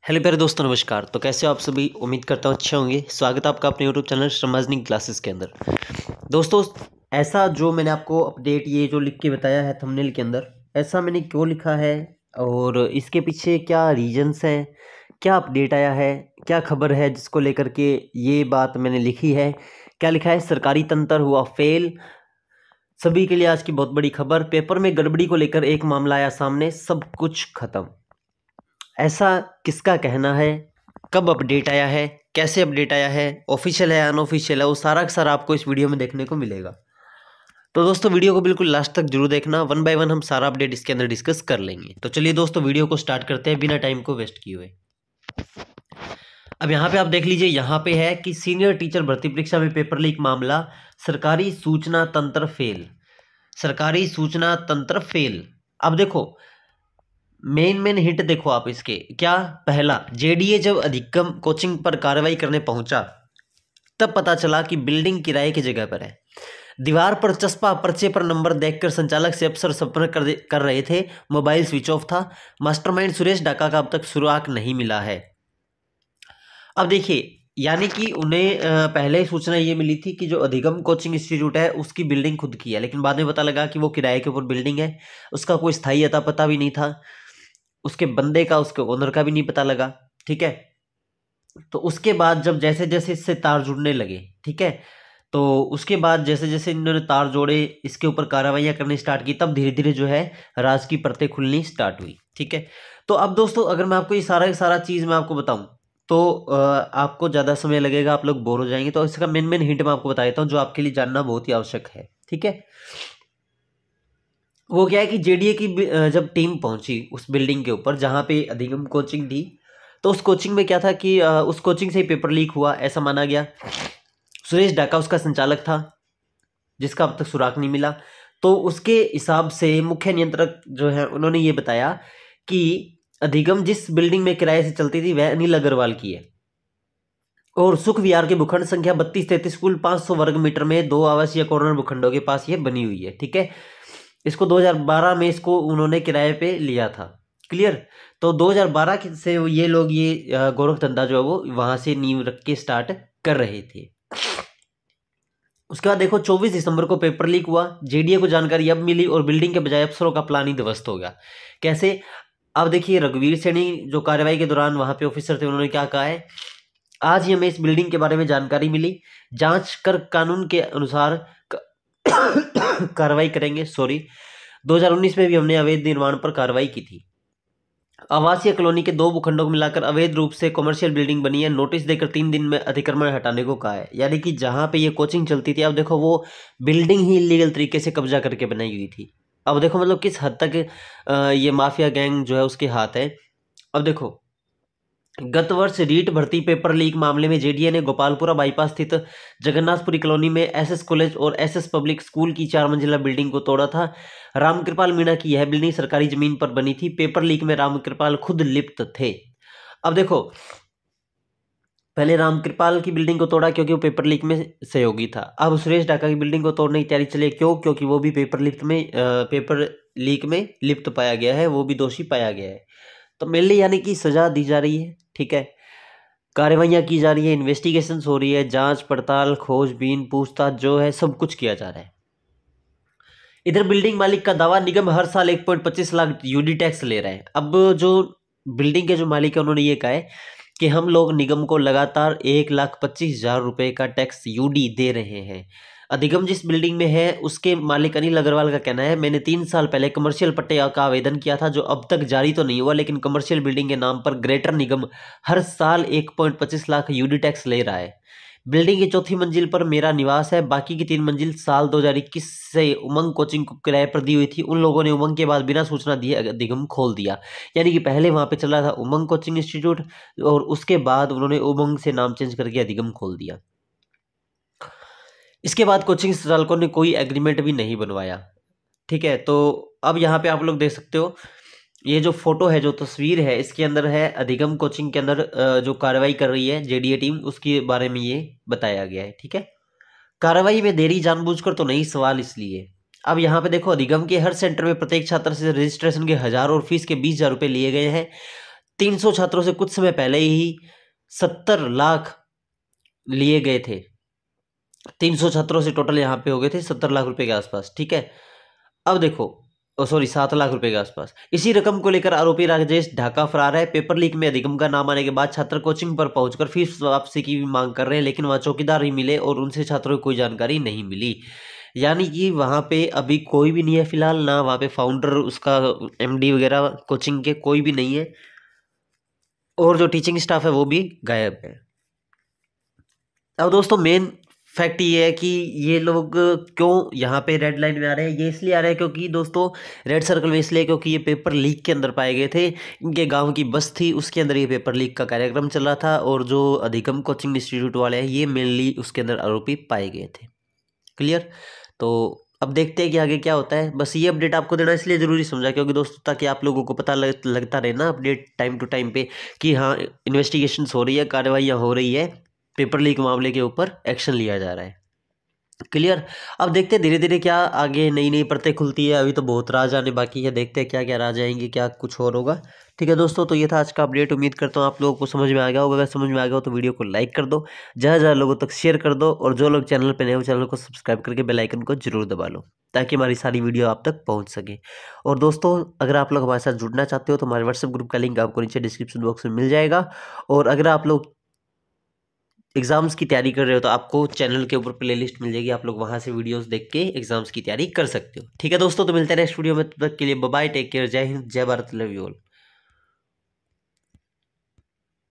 Hello प्यारे दोस्तों, नमस्कार। तो कैसे हो आप सभी? उम्मीद करता हूँ अच्छे होंगे। स्वागत है आपका अपने यूट्यूब चैनल श्रमाजनी क्लासेस के अंदर। दोस्तों, ऐसा जो मैंने आपको अपडेट ये जो लिख के बताया है थंबनेल के अंदर, ऐसा मैंने क्यों लिखा है और इसके पीछे क्या रीजंस हैं, क्या अपडेट आया है, क्या खबर है जिसको लेकर के ये बात मैंने लिखी है। क्या लिखा है? सरकारी तंत्र हुआ फेल। सभी के लिए आज की बहुत बड़ी खबर। पेपर में गड़बड़ी को लेकर एक मामला आया सामने, सब कुछ खत्म। ऐसा किसका कहना है? कब अपडेट आया है? कैसे अपडेट आया है? ऑफिशियल है, अनऑफिशियल है? वो सारा का सारा आपको इस वीडियो में देखने को मिलेगा। तो दोस्तों, वीडियो को बिल्कुल लास्ट तक जरूर देखना। वन बाय वन हम सारा अपडेट इसके अंदर डिस्कस कर लेंगे। तो चलिए दोस्तों, वीडियो को स्टार्ट करते हैं बिना टाइम को वेस्ट किए हुए। अब यहाँ पे आप देख लीजिए, यहाँ पे है कि सीनियर टीचर भर्ती परीक्षा में पेपर लीक मामला, सरकारी सूचना तंत्र फेल। सरकारी सूचना तंत्र फेल। अब देखो, मेन हिंट देखो आप इसके। क्या? पहला, जेडीए जब अधिकतम कोचिंग पर कार्रवाई करने पहुंचा तब पता चला कि बिल्डिंग किराए की जगह पर है। दीवार पर चस्पा पर्चे पर नंबर देखकर संचालक से अफसर संपर्क कर रहे थे। मोबाइल स्विच ऑफ था। मास्टरमाइंड सुरेश डाका का अब तक सुराग नहीं मिला है। अब देखिए, यानी कि उन्हें पहले ही सूचना ये मिली थी कि जो अधिगम कोचिंग इंस्टीट्यूट है उसकी बिल्डिंग खुद की है, लेकिन बाद में पता लगा कि वो किराए के ऊपर बिल्डिंग है। उसका कोई स्थायी अता पता भी नहीं था। उसके बंदे का, उसके ओनर का भी नहीं पता लगा। ठीक है। तो उसके बाद जब जैसे जैसे इससे तार जुड़ने लगे, ठीक है, तो उसके बाद जैसे जैसे इन्होंने तार जोड़े, इसके ऊपर कार्रवाइयां करनी स्टार्ट की, तब धीरे धीरे जो है राज की परतें खुलनी स्टार्ट हुई। ठीक है। तो अब दोस्तों, अगर मैं आपको ये सारा सारा चीज़ मैं आपको बताऊं तो आपको ज़्यादा समय लगेगा, आप लोग बोर हो जाएंगे। तो इसका मेन हिंट मैं आपको बता देता हूँ जो आपके लिए जानना बहुत ही आवश्यक है। ठीक है। वो क्या है कि जेडीए की जब टीम पहुंची उस बिल्डिंग के ऊपर जहां पे अधिगम कोचिंग थी, तो उस कोचिंग में क्या था कि उस कोचिंग से ही पेपर लीक हुआ ऐसा माना गया। सुरेश डाका उसका संचालक था, जिसका अब तक सुराग नहीं मिला। तो उसके हिसाब से मुख्य नियंत्रक जो है उन्होंने ये बताया कि अधिगम जिस बिल्डिंग में किराए से चलती थी वह अनिल अग्रवाल की है और सुख विहार के भूखंड संख्या 32-33 कुल 500 वर्ग मीटर में 2 आवासीय कॉर्नर भूखंडों के पास ये बनी हुई है। ठीक है। इसको 2012 में इसको उन्होंने किराए पे लिया था। क्लियर। तो 2012 से ये लोग ये गोरख धंधा जो है वो वहां से नींव रख के स्टार्ट कर रहे थे। उसके बाद देखो, 24 दिसंबर को पेपर लीक हुआ। जेडीए को जानकारी अब मिली और बिल्डिंग के बजाय अफसरों का प्लान ही ध्वस्त हो गया। कैसे? अब देखिए, रघुवीर सैनी जो कार्रवाई के दौरान वहां पे ऑफिसर थे, उन्होंने क्या कहा है, आज ही हमें इस बिल्डिंग के बारे में जानकारी मिली, जांच कर कानून के अनुसार कार्रवाई करेंगे। सॉरी, 2019 में भी हमने अवैध निर्माण पर कार्रवाई की थी। आवासीय कॉलोनी के 2 भूखंडों को मिलाकर अवैध रूप से कमर्शियल बिल्डिंग बनी है। नोटिस देकर 3 दिन में अतिक्रमण हटाने को कहा है। यानी कि जहां पे ये कोचिंग चलती थी, अब देखो वो बिल्डिंग ही इलीगल तरीके से कब्जा करके बनाई हुई थी। अब देखो मतलब किस हद तक ये माफिया गैंग जो है उसके हाथ है। अब देखो, गत वर्ष रीट भर्ती पेपर लीक मामले में जेडीए ने गोपालपुरा बाईपास स्थित जगन्नाथपुरी कॉलोनी में एसएस कॉलेज और एसएस पब्लिक स्कूल की 4 मंजिला बिल्डिंग को तोड़ा था। रामकृपाल मीणा की यह बिल्डिंग सरकारी जमीन पर बनी थी। पेपर लीक में रामकृपाल खुद लिप्त थे। अब देखो, पहले रामकृपाल की बिल्डिंग को तोड़ा क्योंकि वो पेपर लीक में सहयोगी था। अब सुरेश डाका की बिल्डिंग को तोड़ने की तैयारी चली। क्यों? क्योंकि वो भी पेपर लीक में लिप्त पाया गया है, वो भी दोषी पाया गया है। तो मेनली यानी कि सजा दी जा रही है। ठीक है। कार्रवाइयाँ की जा रही है, इन्वेस्टिगेशन हो रही है, जांच पड़ताल, खोजबीन, पूछताछ जो है सब कुछ किया जा रहा है। इधर बिल्डिंग मालिक का दावा, निगम हर साल 1.25 लाख यूडी टैक्स ले रहा है। अब जो बिल्डिंग के जो मालिक है उन्होंने ये कहा है कि हम लोग निगम को लगातार 1,25,000 रुपए का टैक्स यूडी दे रहे हैं। अधिगम जिस बिल्डिंग में है उसके मालिक अनिल अग्रवाल का कहना है, मैंने 3 साल पहले कमर्शियल पट्टे का आवेदन किया था जो अब तक जारी तो नहीं हुआ, लेकिन कमर्शियल बिल्डिंग के नाम पर ग्रेटर निगम हर साल 1.25 लाख यूडी टैक्स ले रहा है। बिल्डिंग की 4थी मंजिल पर मेरा निवास है। बाकी की 3 मंजिल साल 2021 से उमंग कोचिंग को किराए पर दी हुई थी। उन लोगों ने उमंग के बाद बिना सूचना दिए अधिगम खोल दिया। यानी कि पहले वहां पे चला था उमंग कोचिंग इंस्टीट्यूट और उसके बाद उन्होंने उमंग से नाम चेंज करके अधिगम खोल दिया। इसके बाद कोचिंग संचालकों ने कोई एग्रीमेंट भी नहीं बनवाया। ठीक है। तो अब यहाँ पे आप लोग देख सकते हो, ये जो फोटो है, जो तस्वीर है, इसके अंदर है अधिगम कोचिंग के अंदर जो कार्रवाई कर रही है जेडीए टीम, उसके बारे में ये बताया गया है। ठीक है। कार्रवाई में देरी जानबूझकर तो नहीं, सवाल इसलिए। अब यहाँ पे देखो, अधिगम के हर सेंटर में प्रत्येक छात्र से रजिस्ट्रेशन के 1000 और फीस के 20,000 रुपये लिए गए हैं। 300 छात्रों से कुछ समय पहले ही 70 लाख लिए गए थे। 300 छात्रों से टोटल यहाँ पे हो गए थे 70 लाख रुपए के आसपास, ठीक है। अब देखो, सॉरी 7 लाख रुपए के आसपास। इसी रकम को लेकर आरोपी राजेश ढाका फरार है। पेपर लीक में अधिगम का नाम आने के बाद छात्र कोचिंग पर पहुंचकर फीस वापसी की भी मांग कर रहे हैं, लेकिन वहां चौकीदार ही मिले और उनसे छात्रों को कोई जानकारी नहीं मिली। यानी कि वहां पे अभी कोई भी नहीं है फिलहाल, ना वहां पे फाउंडर उसका एमडी वगैरह कोचिंग के कोई भी नहीं है, और जो टीचिंग स्टाफ है वो भी गायब है। अब दोस्तों मेन फैक्ट ये है कि ये लोग क्यों यहाँ पे रेड लाइन में आ रहे हैं। ये इसलिए आ रहे हैं क्योंकि दोस्तों, रेड सर्कल में इसलिए क्योंकि ये पेपर लीक के अंदर पाए गए थे। इनके गांव की बस थी, उसके अंदर ये पेपर लीक का कार्यक्रम चल रहा था, और जो अधिगम कोचिंग इंस्टीट्यूट वाले हैं ये मेनली उसके अंदर आरोपी पाए गए थे। क्लियर। तो अब देखते हैं कि आगे क्या होता है। बस ये अपडेट आपको देना इसलिए ज़रूरी समझा क्योंकि दोस्तों, ताकि आप लोगों को पता लगता रहे ना अपडेट टाइम टू टाइम पे कि हाँ इन्वेस्टिगेशंस हो रही है, कार्रवाइयाँ हो रही है, पेपर लीक मामले के ऊपर एक्शन लिया जा रहा है। क्लियर। अब देखते हैं धीरे धीरे क्या आगे नई नई परतें खुलती है। अभी तो बहुत राज आने बाकी है, देखते हैं क्या क्या राज आएंगे, क्या कुछ और होगा। ठीक है दोस्तों, तो ये था आज का अपडेट। उम्मीद करता हूँ आप लोगों को समझ में आ गया होगा। अगर समझ में आ गया हो तो वीडियो को लाइक कर दो, ज़्यादा ज़्यादा लोगों तक शेयर कर दो, और जो लोग चैनल पर नए हो चैनल को सब्सक्राइब करके बेल आइकन को जरूर दबा लो, ताकि हमारी सारी वीडियो आप तक पहुँच सके। और दोस्तों, अगर आप लोग हमारे साथ जुड़ना चाहते हो तो हमारे व्हाट्सएप ग्रुप का लिंक आपको नीचे डिस्क्रिप्शन बॉक्स में मिल जाएगा। और अगर आप लोग एग्जाम्स की तैयारी कर रहे हो तो आपको चैनल के ऊपर प्लेलिस्ट मिल जाएगी, आप लोग वहां से वीडियोस देख के एग्जाम्स की तैयारी कर सकते हो। ठीक है दोस्तों, तो मिलते हैं नेक्स्ट वीडियो में, तब तक के लिए बाय बाय, टेक केयर, जय हिंद, जय भारत, लव यू ऑल।